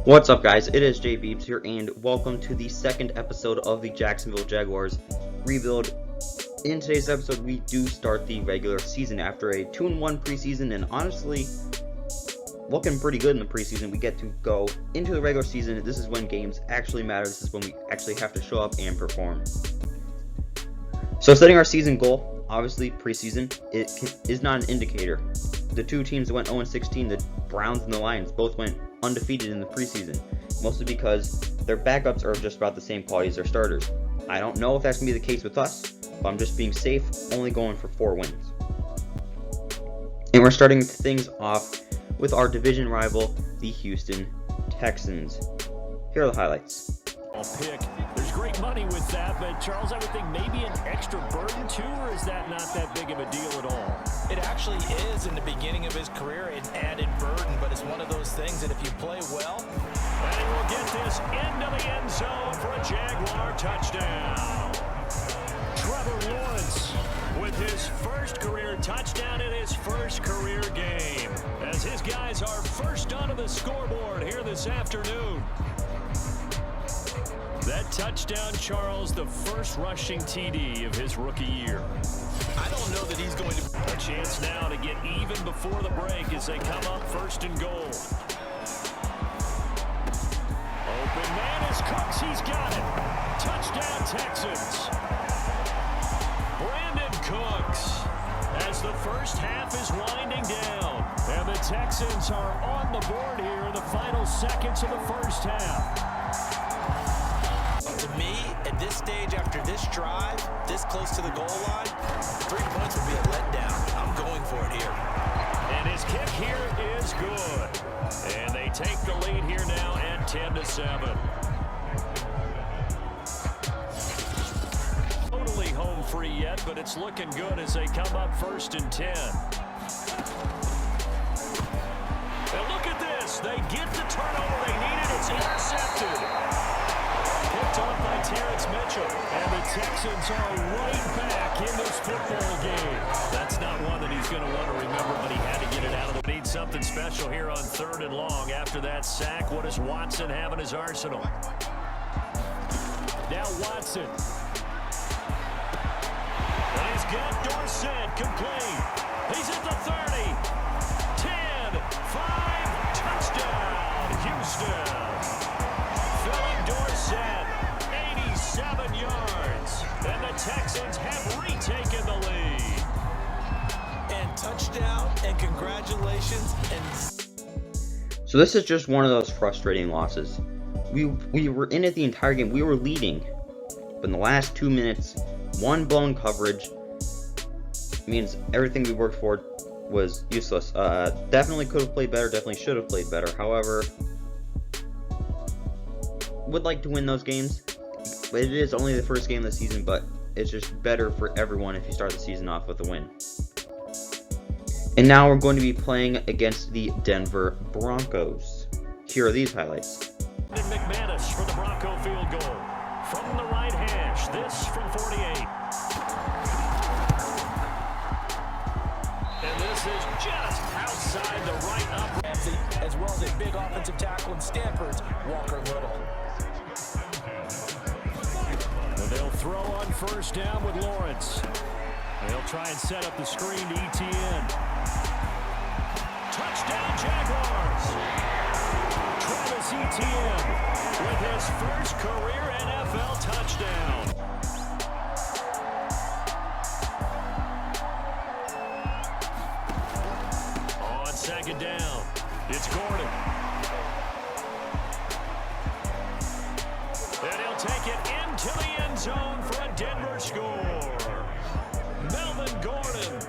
What's up, guys? It is Jay Beebs here, and welcome to the second episode of the Jacksonville Jaguars Rebuild. In today's episode, we do start the regular season after a 2-1 preseason, and honestly, looking pretty good in the preseason. We get to go into the regular season. This is when games actually matter. This is when we actually have to show up and perform. So setting our season goal, obviously preseason, is not an indicator. The two teams that went 0-16, the Browns and the Lions, both went undefeated in the preseason, mostly because their backups are just about the same quality as their starters. I don't know if that's going to be the case with us, but I'm just being safe, only going for 4 wins. And we're starting things off with our division rival, the Houston Texans. Here are the highlights. Pick. There's great money with that, but Charles, I would think maybe an extra burden too, or is that not that big of a deal at all? It actually is in the beginning of his career, an added burden, but it's one of those things that if you play well, and he will get this into the end zone for a Jaguar touchdown. Trevor Lawrence with his first career touchdown in his first career game, as his guys are first onto the scoreboard here this afternoon. That touchdown, Charles, the first rushing TD of his rookie year. I don't know that he's going to... A chance now to get even before the break as they come up first and goal. Open man is Cooks. He's got it. Touchdown, Texans. Brandon Cooks as the first half is winding down. And the Texans are on the board here in the final seconds of the first half. To me, at this stage, after this drive, this close to the goal line, 3 points would be a letdown. I'm going for it here. And his kick here is good. And they take the lead here now at 10-7. Totally home free yet, but it's looking good as they come up first and 10. And look at this. They get the turnover they needed. It's intercepted. Picked off by Terrence Mitchell. And the Texans are right back in this football game. That's not one that he's going to want to remember, but he had to get it out of the... Need something special here on 3rd and long. After that sack, what does Watson have in his arsenal? Now Watson. And he's got Dorsett complete. He's at the 30. 10, 5, touchdown, Houston. Philip Dorsett, 87 yards. And the Texans have retaken the lead. And touchdown, and congratulations. And So this is just one of those frustrating losses. We were in it the entire game. We were leading, but in the last 2 minutes, one blown coverage means everything we worked for was useless. Definitely could have played better. Definitely should have played better. However, would like to win those games. But it is only the first game of the season, but it's just better for everyone if you start the season off with a win. And now we're going to be playing against the Denver Broncos. Here are these highlights. And McManus for the Bronco field goal. From the right hash, this from 48. And this is just outside the right up. as well as a big offensive tackle in Stanford's Walker Little. They'll throw on first down with Lawrence. They'll try and set up the screen to ETN. Touchdown, Jaguars. Travis Etienne with his first career NFL touchdown. On second down, it's Gordon. And he'll take it into the end zone for a Denver score. Melvin Gordon,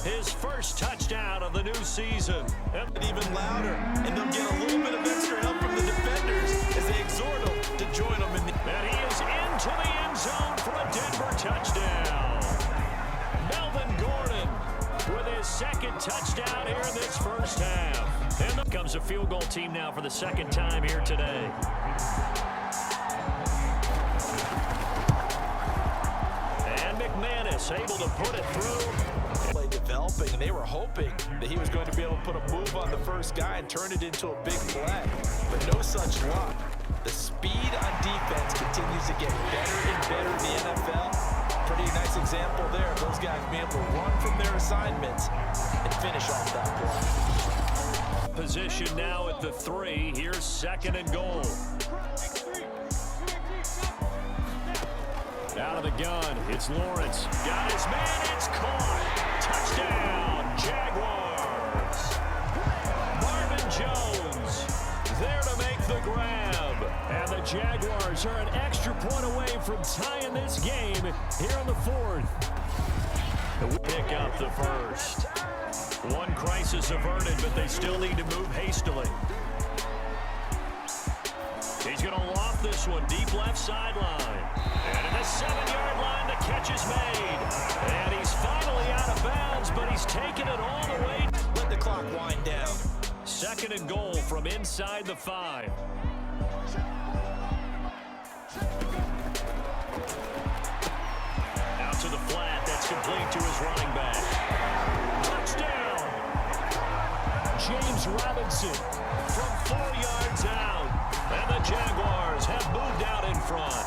his first touchdown of the new season. And even louder, and they'll get a little bit of extra help from the defenders as they exhort him to join them in the... And he is into the end zone for a Denver touchdown. Melvin Gordon with his second touchdown here in this first half. And there comes a field goal team now for the second time here today. McManus able to put it through. Play developing, and they were hoping that he was going to be able to put a move on the first guy and turn it into a big play. But no such luck. The speed on defense continues to get better and better in the NFL. Pretty nice example there. Those guys being able to run from their assignments and finish off that play. Position now at the 3. Here's 2nd and goal. Out of the gun, it's Lawrence. Got his man, it's caught. Touchdown, Jaguars. Marvin Jones there to make the grab. And the Jaguars are an extra point away from tying this game here in the 4th. Pick up the first. One crisis averted, but they still need to move hastily. He's going to loft this one deep left sideline. And in the 7-yard line, the catch is made. And he's finally out of bounds, but he's taken it all the way. Let the clock wind down. 2nd and goal from inside the 5. Out to the flat. That's complete to his running back. Touchdown! James Robinson from 4 yards out. And the Jaguars have moved out in front.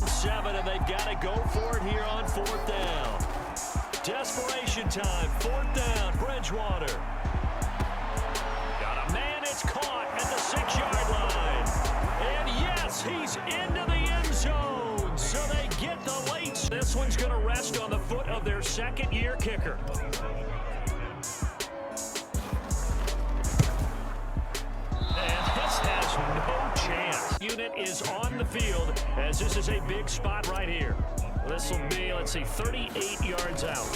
7, and they've got to go for it here on 4th down. Desperation time. 4th down. Bridgewater. Got a man. It's caught at the 6-yard line. And yes, he's into the end zone. So they get the late. This one's going to rest on the foot of their 2nd-year kicker. No chance. Unit is on the field as this is a big spot right here. This will be, let's see, 38 yards out.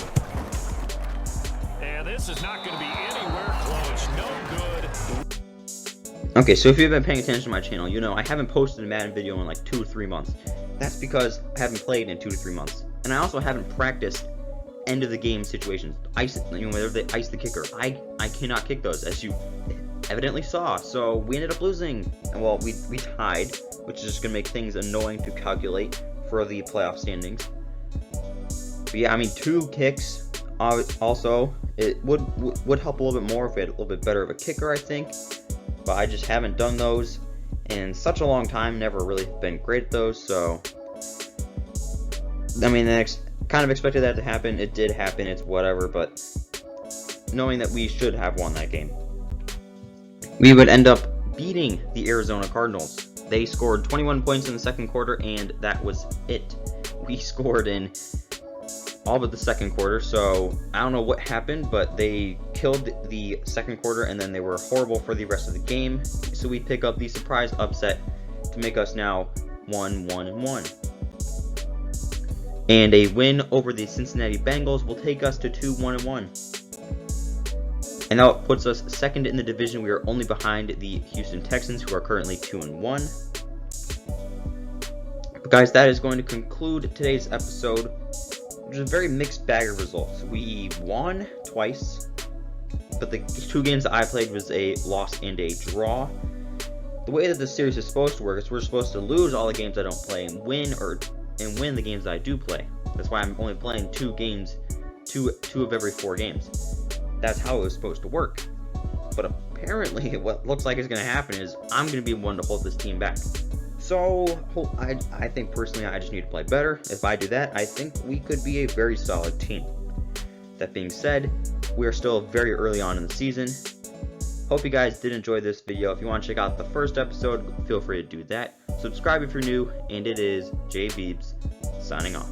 And this is not going to be anywhere close. No good. Okay, so if you've been paying attention to my channel, you know I haven't posted a Madden video in like 2 or 3 months. That's because I haven't played in 2 to 3 months. And I also haven't practiced end of the game situations. Whether they ice the kicker. I cannot kick those, as you evidently saw. So we ended up losing. Well, we tied, which is just going to make things annoying to calculate for the playoff standings. But yeah, I mean, 2 kicks. Also, it would help a little bit more if we had a little bit better of a kicker, I think. But I just haven't done those in such a long time. Never really been great at those. So, I mean, kind of expected that to happen. It did happen. It's whatever. But knowing that we should have won that game, we would end up beating the Arizona Cardinals. They scored 21 points in the 2nd quarter, and that was it. We scored in all but the 2nd quarter, so I don't know what happened, but they killed the 2nd quarter, and then they were horrible for the rest of the game. So we pick up the surprise upset to make us now 1-1-1. And a win over the Cincinnati Bengals will take us to 2-1-1. And now it puts us 2nd in the division. We are only behind the Houston Texans, who are currently 2-1. But guys, that is going to conclude today's episode, which is a very mixed bag of results. We won twice, but the 2 games that I played was a loss and a draw. The way that this series is supposed to work is we're supposed to lose all the games I don't play and win the games that I do play. That's why I'm only playing 2 games, two of every 4 games. That's how it was supposed to work. But apparently what looks like is going to happen is I'm going to be one to hold this team back. So I think personally I just need to play better. If I do that, I think we could be a very solid team. That being said, we are still very early on in the season. Hope you guys did enjoy this video. If you want to check out the first episode, feel free to do that. Subscribe if you're new, and it is J Beebs signing off.